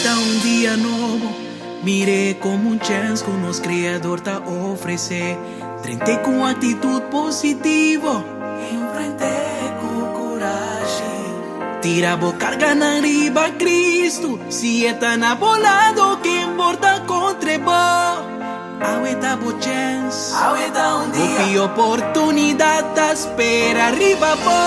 quita un día nuevo, mire como un chance que nos creador te ofrece. Trente con actitud positivo, enfrente con coraje. Tira bo carga na riba Cristo, si está na volado que importa contra bo. Aweta bo chance, aweta un día, y oportunidad te espera arriba bo.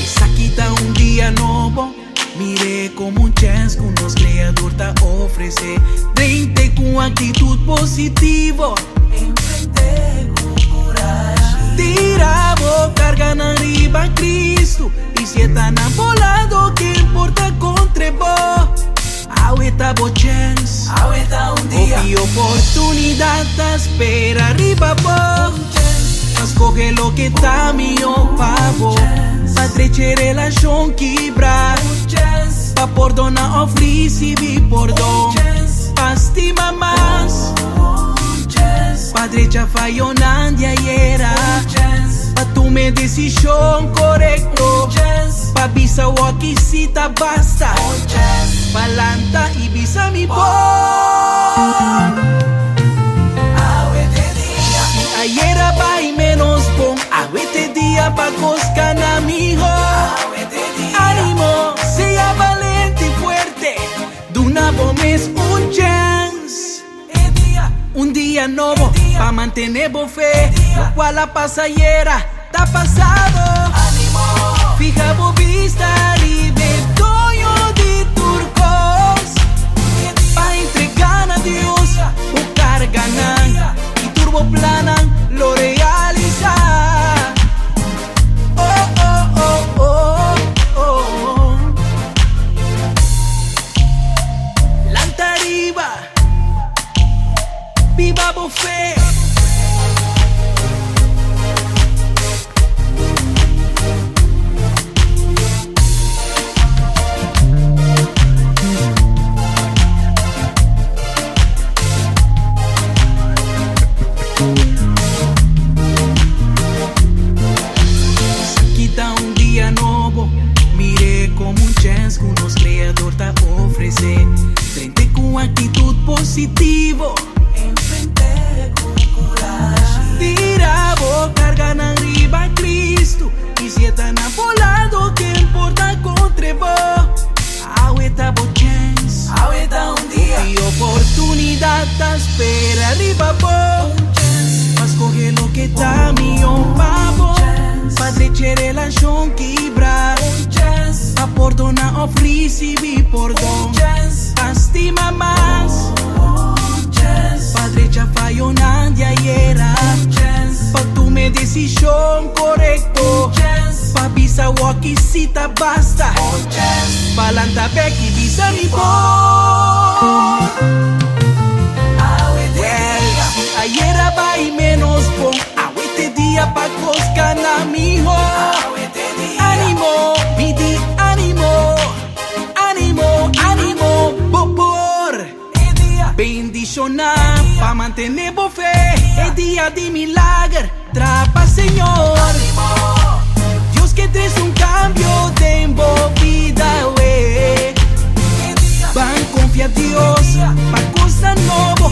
Esa quita un día nuevo, mire como un chance que nos creador te ofrece. Trente con actitud positivo, enfrente con coraje. Tira bo carga na riba Cristo, y si está na volado que importa contra bo. Aweta bo chance, aweta un día, y oportunidad te espera arriba bo. Escoge lo que está mío pavo, pa treche relación quebrar, pa perdonar ofrece vi perdón, pa estima más, pa trecha fallo nandia era, pa tome decisión correcto, pa visa o que cita basta, pa lanta y visa mi boy. Ayer va y menos pon, awete día pa cosca na mijo. Ánimo, sea valente y fuerte, duna bomes un chance. Un día nuevo, pa mantener bo fe, lo cual la pasajera ta pasado. Fija bo vista y de toyo de turcos, pa entregar a Dios, buscar ganar y turbo planan lo realiza. Oh, oh, oh, oh, oh, oh. Lanta arriba, viva bo fe. Mire como un chance que nos creador te ofrece. Trente con actitud positivo, enfrente con coraje. Tira bo carga na riba Cristo, y si está na volado que importa contra bo. Aweta bo chance, aweta un día, y oportunidad te espera arriba bo. Escoge lo que está mío pavo, pa treche relación quebrar, pa perdonar ofrece vi perdón, pa estima más, pa trecha fallo nandia era, pa tome decisión correcto, pa visa o que cita basta, pa lanta back y visa mi boy. Ayer va y menos pon, awete día pa cosca na mijo. Ánimo, mi di ánimo, ánimo, ánimo, por bendición pa mantener bo fe. El día de milagro, trapa Señor. Dios que traes un cambio de vida, we. Van confía Dios, pa cosa nuevo,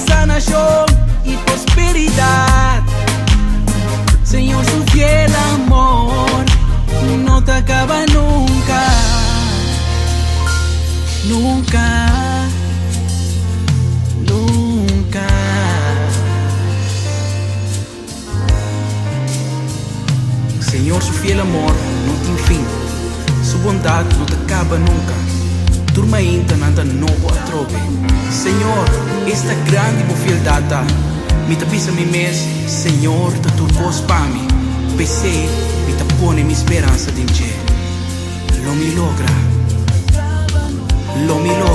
sanación y prosperidad. Señor, su fiel amor no te acaba nunca, nunca, nunca. Señor, su fiel amor no tiene fin, su bondad no te acaba nunca. Turma inta nanda novo atrove. Senhor, esta grande bo fieldade, me ta pisa mi mes, Senhor, ta turcos pa mi. Pensei, me ta pone mi esperança em ti. Lo mi logra, lo mi logra.